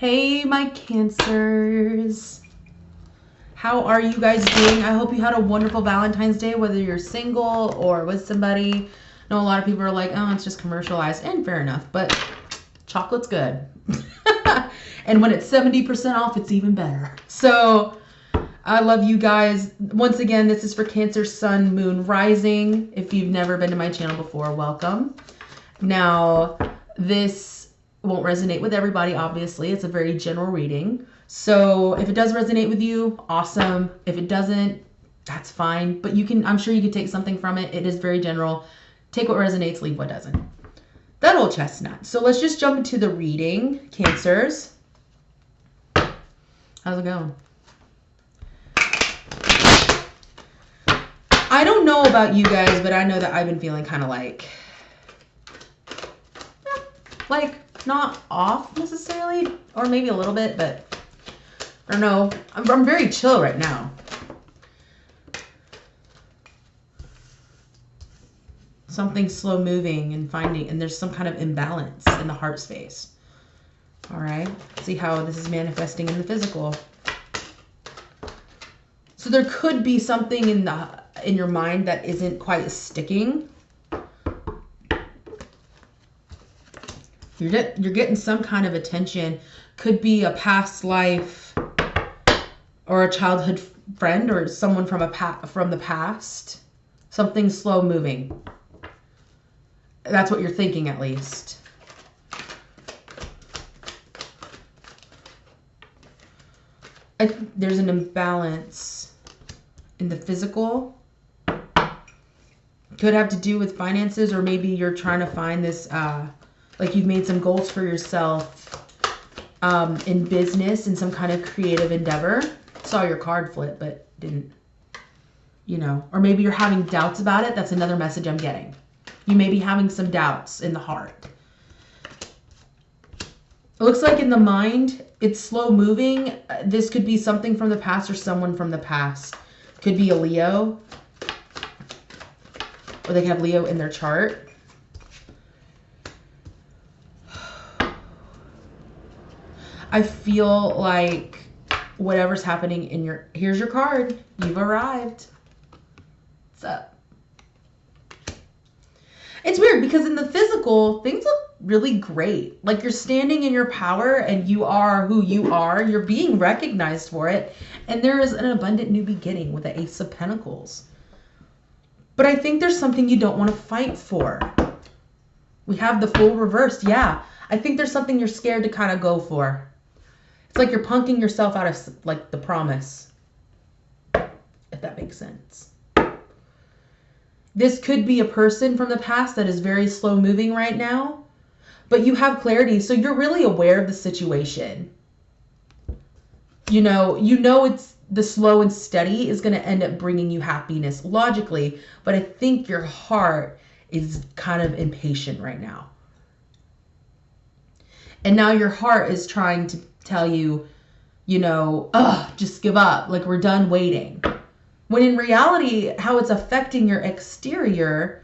Hey, my Cancers. How are you guys doing? I hope you had a wonderful Valentine's Day, whether you're single or with somebody. I know a lot of people are like, oh, it's just commercialized, and fair enough, but chocolate's good. And when it's 70% off, it's even better. So I love you guys. Once again, this is for Cancer, Sun, Moon, Rising. If you've never been to my channel before, welcome. Now, this won't resonate with everybody, obviously. It's a very general reading. So if it does resonate with you, awesome. If it doesn't, that's fine. But you can, I'm sure you could take something from it. It is very general. Take what resonates, leave what doesn't. That old chestnut. So let's just jump into the reading, Cancers. How's it going? I don't know about you guys, but I know that I've been feeling kind of like not off necessarily, or maybe a little bit, but I don't know. I'm very chill right now. Something slow moving and finding, and there's some kind of imbalance in the heart space. All right, see how this is manifesting in the physical. So there could be something in your mind that isn't quite sticking. You're getting some kind of attention. Could be a past life or a childhood friend or someone from the past. Something slow moving. That's what you're thinking, at least. There's an imbalance in the physical. Could have to do with finances, or maybe you're trying to find this, like you've made some goals for yourself in business, in some kind of creative endeavor. Saw your card flip, but didn't, you know. Or maybe you're having doubts about it. That's another message I'm getting. You may be having some doubts in the heart. It looks like in the mind, it's slow moving. This could be something from the past or someone from the past. Could be a Leo. Or they could have Leo in their chart. I feel like whatever's happening in your... Here's your card. You've arrived. What's up? It's weird because in the physical, things look really great. Like you're standing in your power and you are who you are. You're being recognized for it. And there is an abundant new beginning with the Ace of Pentacles. But I think there's something you don't want to fight for. We have the Fool reversed. Yeah. I think there's something you're scared to kind of go for. It's like you're punking yourself out of like the promise. If that makes sense. This could be a person from the past that is very slow moving right now, but you have clarity. So you're really aware of the situation. You know it's the slow and steady is going to end up bringing you happiness logically, but I think your heart is kind of impatient right now. And now your heart is trying to tell you, just give up. Like we're done waiting. When in reality, how it's affecting your exterior,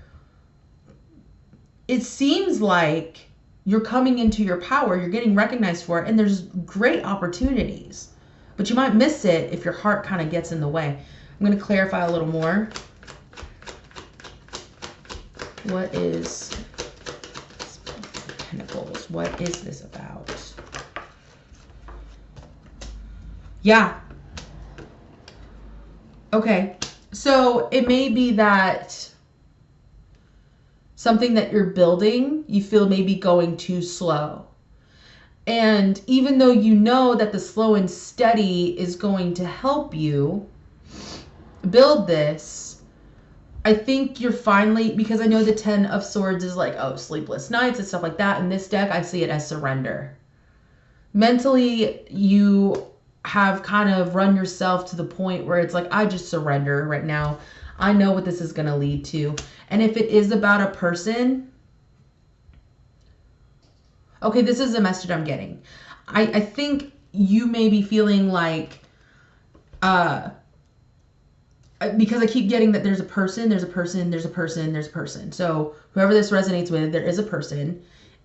it seems like you're coming into your power, you're getting recognized for it, and there's great opportunities. But you might miss it if your heart kind of gets in the way. I'm going to clarify a little more. What is Pentacles? What is this about? Yeah. Okay, so it may be that something that you're building, you feel maybe going too slow. And even though you know that the slow and steady is going to help you build this, I think you're finally, because I know the 10 of Swords is like, oh, sleepless nights and stuff like that. In this deck, I see it as surrender. Mentally, you have kind of run yourself to the point where it's like, I just surrender right now. I know what this is going to lead to. And if it is about a person, okay, this is the message I'm getting. I think you may be feeling like, because I keep getting that there's a person, there's a person, there's a person, there's a person. So whoever this resonates with, there is a person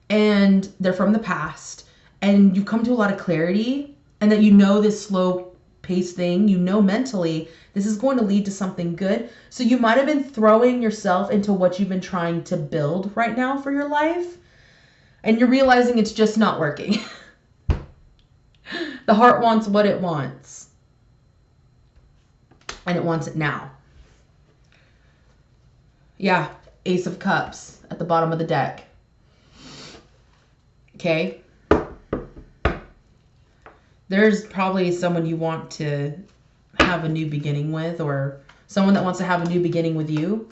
and they're from the past. and you've come to a lot of clarity, and that you know this slow paced thing, you know mentally this is going to lead to something good. So you might have been throwing yourself into what you've been trying to build right now for your life, and you're realizing it's just not working. The heart wants what it wants, and it wants it now. Yeah, Ace of Cups at the bottom of the deck. Okay. There's probably someone you want to have a new beginning with, or someone that wants to have a new beginning with you.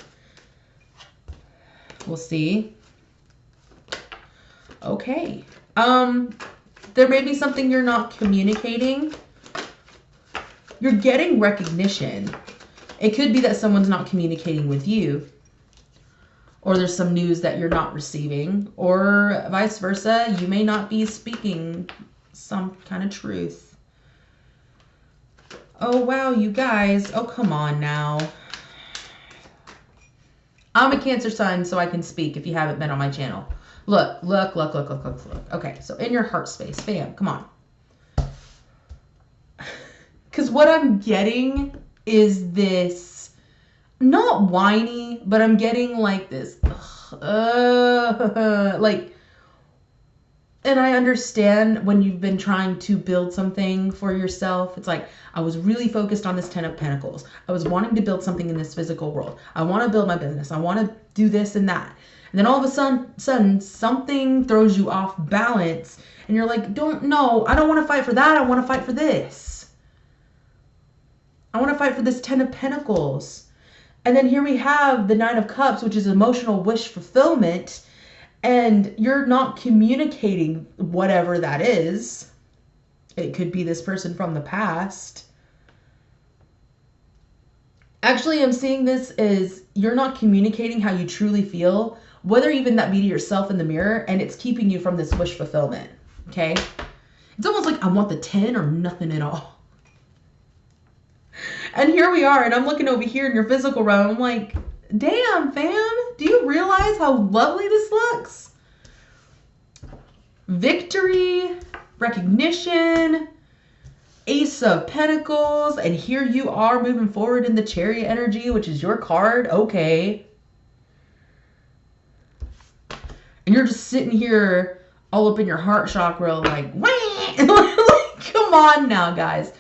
We'll see. Okay. There may be something you're not communicating. You're getting recognition. It could be that someone's not communicating with you, or there's some news that you're not receiving, or vice versa. You may not be speaking some kind of truth. Oh, wow, you guys. Oh, come on now. I'm a Cancer sign, so I can speak if you haven't been on my channel. Look. Okay, so in your heart space, bam, come on. Because what I'm getting is this, not whiny, but I'm getting like this, like, and I understand when you've been trying to build something for yourself. It's like, I was really focused on this 10 of Pentacles. I was wanting to build something in this physical world. I want to build my business. I want to do this and that. And then all of a sudden, something throws you off balance. And you're like, I don't want to fight for that. I want to fight for this. I want to fight for this 10 of Pentacles. And then here we have the 9 of Cups, which is emotional wish fulfillment. And you're not communicating whatever that is. It could be this person from the past. Actually, I'm seeing this as you're not communicating how you truly feel, whether even that be to yourself in the mirror, and it's keeping you from this wish fulfillment. Okay? It's almost like I want the 10 or nothing at all. And here we are, and I'm looking over here in your physical realm. I'm like, damn, fam, do you realize how lovely this looks? Victory, recognition, Ace of Pentacles, and here you are moving forward in the Chariot energy, which is your card. Okay. And you're just sitting here all up in your heart chakra like, wah! Come on now, guys.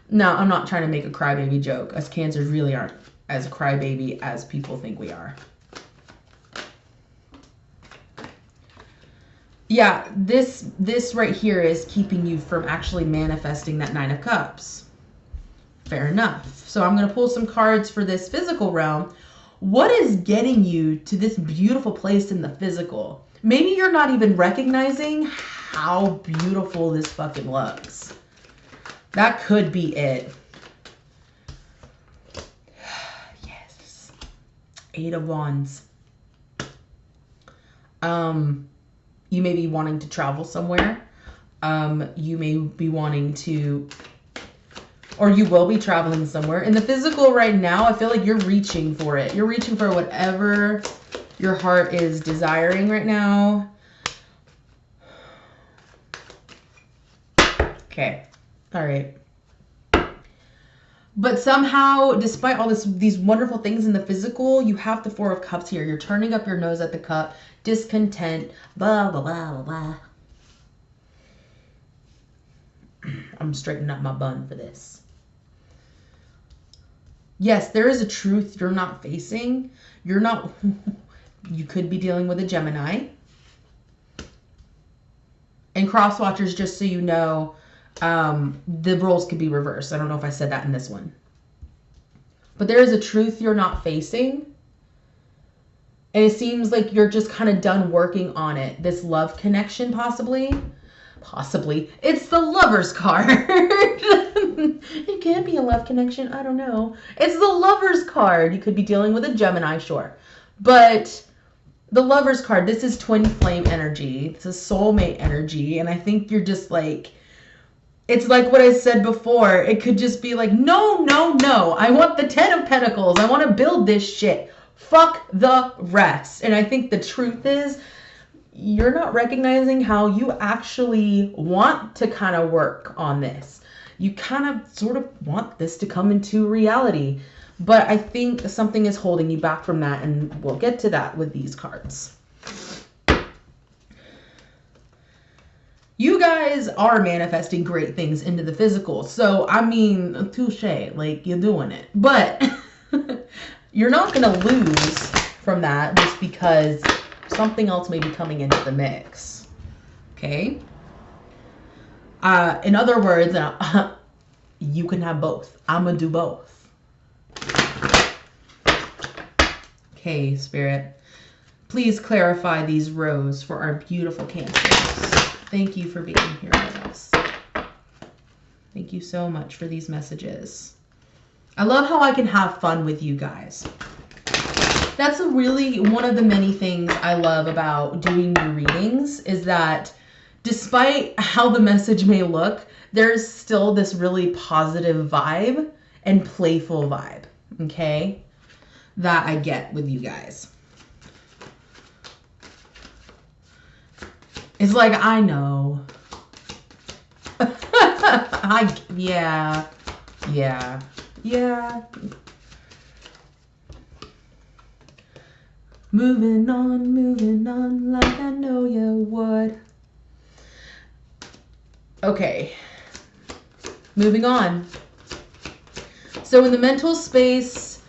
No, I'm not trying to make a crybaby joke. Us Cancers really aren't as crybaby as people think we are. Yeah, this right here is keeping you from actually manifesting that 9 of Cups. Fair enough. So I'm going to pull some cards for this physical realm. What is getting you to this beautiful place in the physical? Maybe you're not even recognizing how beautiful this fucking looks. That could be it. Yes. 8 of Wands. You may be wanting to travel somewhere. You may be wanting to, or you will be traveling somewhere. In the physical right now, I feel like you're reaching for it. You're reaching for whatever your heart is desiring right now. Okay. All right. But somehow, despite all these wonderful things in the physical, you have the 4 of Cups here. You're turning up your nose at the cup, discontent, blah, blah, blah, blah, blah. I'm straightening up my bun for this. Yes, there is a truth you're not facing. You could be dealing with a Gemini. And cross watchers, just so you know, the roles could be reversed. I don't know if I said that in this one. But there is a truth you're not facing. And it seems like you're just kind of done working on it. This love connection, possibly. Possibly. It's the Lover's card. It can't be a love connection. I don't know. It's the Lover's card. You could be dealing with a Gemini, sure. But the Lover's card, this is twin flame energy. It's a soulmate energy. And I think you're just like, it's like what I said before. It could just be like, no, no, no. I want the 10 of Pentacles. I want to build this shit. Fuck the rest. And I think the truth is, you're not recognizing how you actually want to kind of work on this. You kind of sort of want this to come into reality. But I think something is holding you back from that, and we'll get to that with these cards. You guys are manifesting great things into the physical. So, I mean, touche, like, you're doing it. But you're not going to lose from that just because something else may be coming into the mix. Okay? In other words, you can have both. I'm going to do both. Okay, Spirit. Please clarify these rows for our beautiful Cancers. Thank you for being here with us. Thank you so much for these messages. I love how I can have fun with you guys. That's really one of the many things I love about doing your readings, is that despite how the message may look, there's still this really positive vibe and playful vibe, okay, that I get with you guys. It's like, I know. Yeah. Moving on like I know you would. Okay. Moving on. So in the mental space,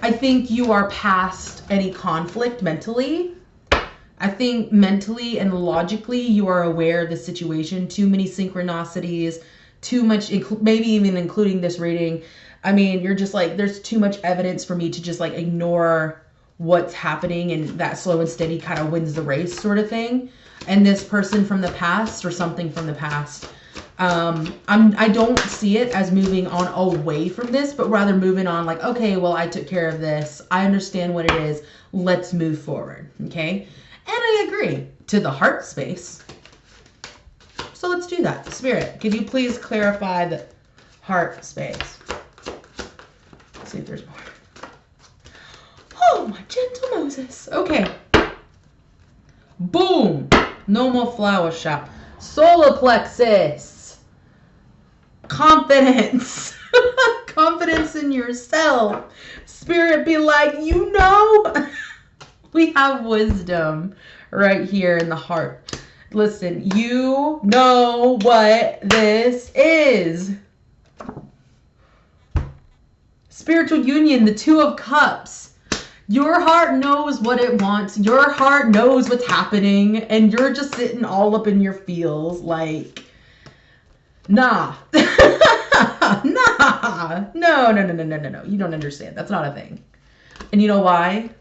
I think you are past any conflict mentally. I think mentally and logically you are aware of the situation. Too many synchronicities, too much, maybe even including this reading. I mean, you're just like, there's too much evidence for me to just like ignore what's happening, and that slow and steady kind of wins the race sort of thing. And this person from the past or something from the past, I don't see it as moving on away from this, but rather moving on like, okay, well, I took care of this. I understand what it is. Let's move forward. Okay. And I agree to the heart space. So let's do that. Spirit, could you please clarify the heart space? Let's see if there's more. Oh, my gentle Moses. Okay. Boom. No more flower shop. Solar plexus. Confidence. Confidence in yourself. Spirit be like, you know. We have wisdom right here in the heart. Listen, you know what this is. Spiritual union, the Two of Cups. Your heart knows what it wants. Your heart knows what's happening. And you're just sitting all up in your feels like, nah. Nah. No. You don't understand. That's not a thing. And you know why?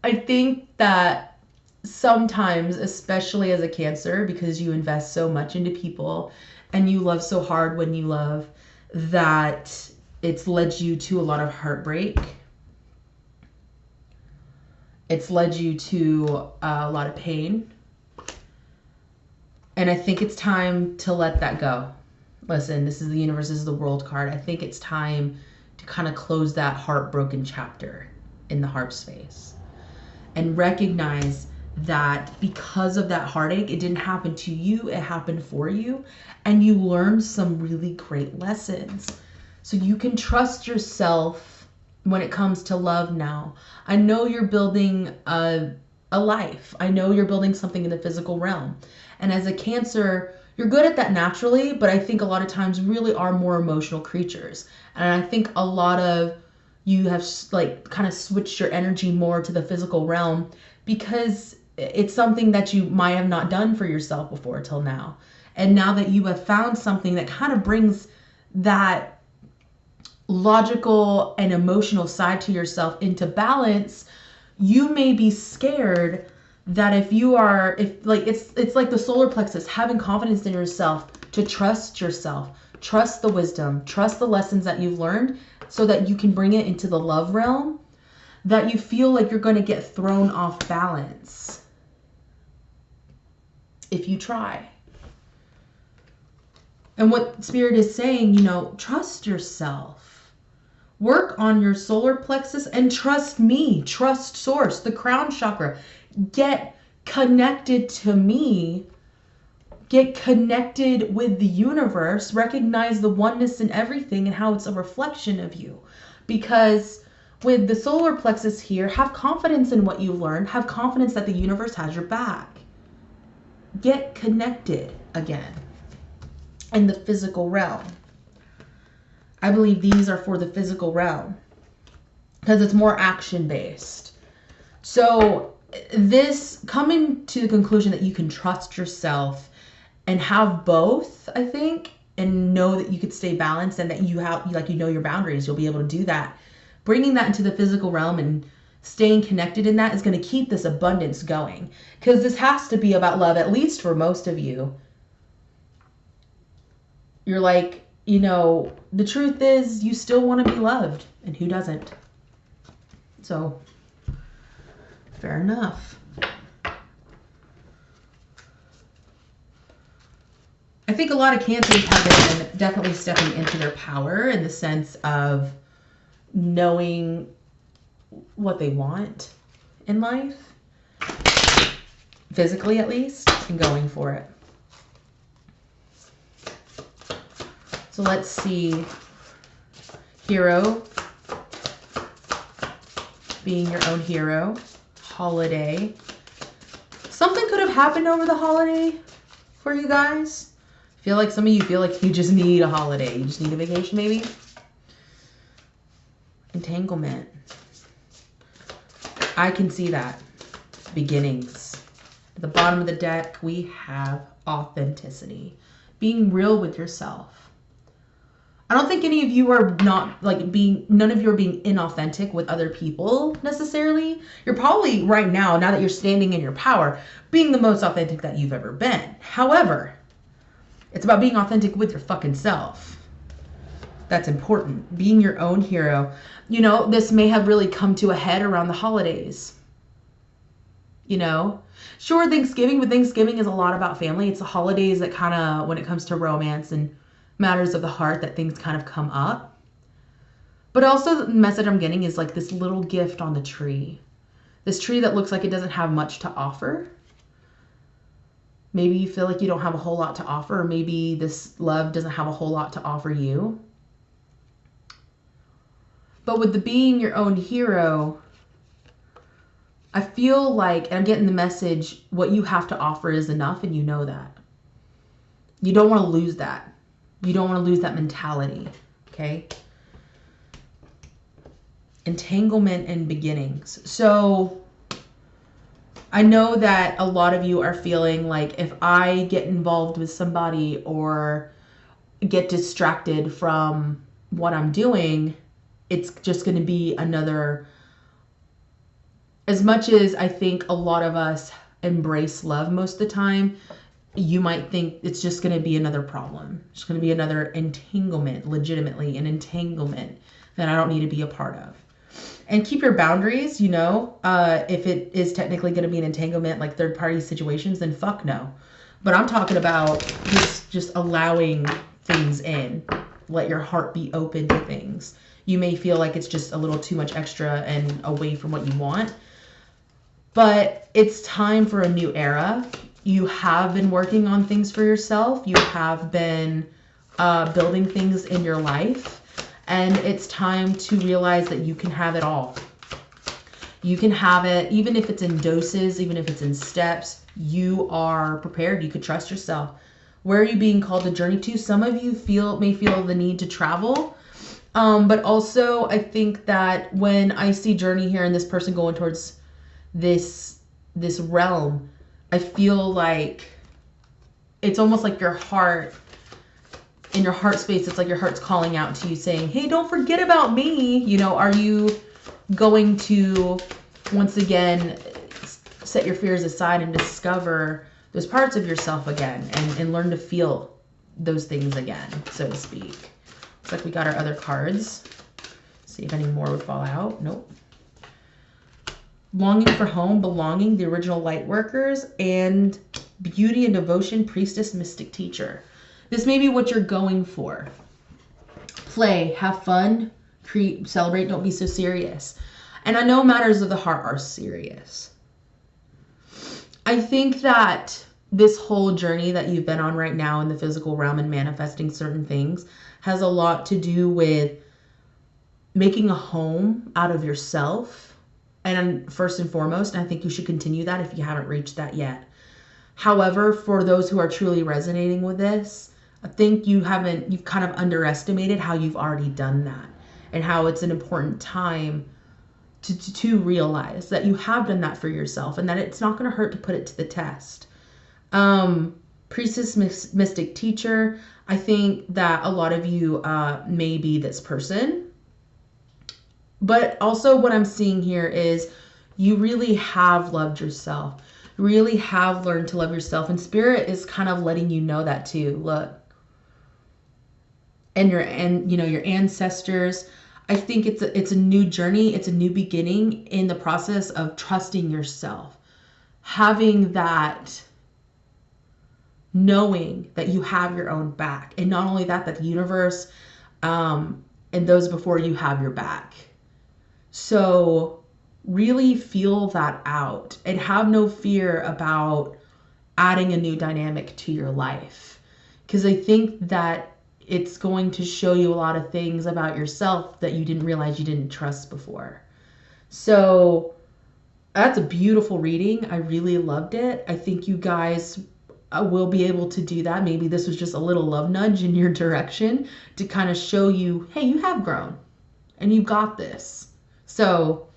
I think that sometimes, especially as a Cancer, because you invest so much into people and you love so hard when you love, that it's led you to a lot of heartbreak. It's led you to a lot of pain. And I think it's time to let that go. Listen, this is the universe, this is the world card. I think it's time to kind of close that heartbroken chapter in the heart space. And recognize that because of that heartache, it didn't happen to you, it happened for you. And you learned some really great lessons. So you can trust yourself when it comes to love now. I know you're building a life. I know you're building something in the physical realm. And as a Cancer, you're good at that naturally, but I think a lot of times really are more emotional creatures. And I think a lot of you have like kind of switched your energy more to the physical realm because it's something that you might have not done for yourself before till now. And now that you have found something that kind of brings that logical and emotional side to yourself into balance, you may be scared that if it's like the solar plexus, having confidence in yourself, to trust yourself, trust the wisdom, trust the lessons that you've learned, so that you can bring it into the love realm, that you feel like you're going to get thrown off balance if you try. And what Spirit is saying, trust yourself. Work on your solar plexus and trust me. Trust Source, the crown chakra. Get connected to me. Get connected with the universe. Recognize the oneness in everything and how it's a reflection of you. Because with the solar plexus here, have confidence in what you've learned. Have confidence that the universe has your back. Get connected again in the physical realm. I believe these are for the physical realm because it's more action-based. So this, coming to the conclusion that you can trust yourself and have both, I think, and know that you could stay balanced and that you have, like, you know your boundaries, you'll be able to do that. Bringing that into the physical realm and staying connected in that is going to keep this abundance going, because this has to be about love, at least for most of you. You're like, you know, the truth is you still want to be loved, and who doesn't? So, fair enough. I think a lot of Cancers have been definitely stepping into their power in the sense of knowing what they want in life, physically at least, and going for it. So let's see. Hero. Being your own hero. Holiday. Something could have happened over the holiday for you guys. I feel like some of you feel like you just need a holiday. You just need a vacation maybe. Entanglement. I can see that. Beginnings. At the bottom of the deck, we have authenticity. Being real with yourself. I don't think any of you are not like none of you are being inauthentic with other people necessarily. You're probably right now that you're standing in your power, being the most authentic that you've ever been. However, it's about being authentic with your fucking self. That's important. Being your own hero. You know, this may have really come to a head around the holidays. You know, sure, Thanksgiving, but Thanksgiving is a lot about family. It's the holidays that kind of, when it comes to romance and matters of the heart, that things kind of come up. But also the message I'm getting is like this little gift on the tree. This tree that looks like it doesn't have much to offer. Maybe you feel like you don't have a whole lot to offer, or maybe this love doesn't have a whole lot to offer you. But with the being your own hero, I feel like, and I'm getting the message, what you have to offer is enough, and you know that. You don't want to lose that. You don't want to lose that mentality, okay? Entanglement and beginnings. So I know that a lot of you are feeling like, if I get involved with somebody or get distracted from what I'm doing, it's just going to be another, as much as I think a lot of us embrace love most of the time, you might think it's just going to be another problem. It's going to be another entanglement, legitimately an entanglement that I don't need to be a part of. And keep your boundaries, you know, if it is technically going to be an entanglement, like third-party situations, then fuck no. But I'm talking about just allowing things in. Let your heart be open to things. You may feel like it's just a little too much extra and away from what you want. But it's time for a new era. You have been working on things for yourself. You have been building things in your life. And it's time to realize that you can have it all. You can have it, even if it's in doses, even if it's in steps. You are prepared. You could trust yourself. Where are you being called to journey to? Some of you may feel the need to travel. But also, I think that when I see journey here and this person going towards this realm, I feel like it's almost like your heart, in your heart space, it's like your heart's calling out to you saying, hey, don't forget about me. You know, are you going to, once again, set your fears aside and discover those parts of yourself again and learn to feel those things again, so to speak. Looks like we got our other cards. See if any more would fall out. Nope. Longing for home, belonging, the original light workers, and beauty and devotion, priestess, mystic teacher. This may be what you're going for. Play, have fun, create, celebrate, don't be so serious. And I know matters of the heart are serious. I think that this whole journey that you've been on right now in the physical realm and manifesting certain things has a lot to do with making a home out of yourself. And first and foremost, I think you should continue that if you haven't reached that yet. However, for those who are truly resonating with this, I think you've kind of underestimated how you've already done that and how it's an important time to realize that you have done that for yourself and that it's not going to hurt to put it to the test. Priestess, mystic, teacher, I think that a lot of you may be this person. But also what I'm seeing here is you really have loved yourself. You really have learned to love yourself. And Spirit is kind of letting you know that too. Look. And your ancestors. I think it's a new journey. It's a new beginning in the process of trusting yourself. Having that knowing that you have your own back. And not only that, that the universe and those before you have your back. So really feel that out and have no fear about adding a new dynamic to your life. Because I think that it's going to show you a lot of things about yourself that you didn't realize you didn't trust before. So that's a beautiful reading. I really loved it. I think you guys will be able to do that. Maybe this was just a little love nudge in your direction to kind of show you, hey, you have grown and you got this. So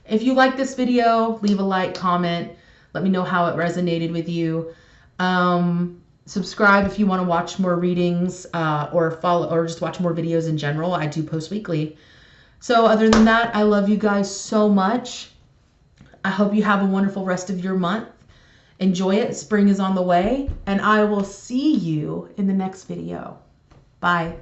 if you like this video, leave a like, comment, let me know how it resonated with you. Subscribe if you want to watch more readings or follow or just watch more videos in general. I do post weekly. So other than that, I love you guys so much. I hope you have a wonderful rest of your month. Enjoy it. Spring is on the way, and I will see you in the next video. Bye.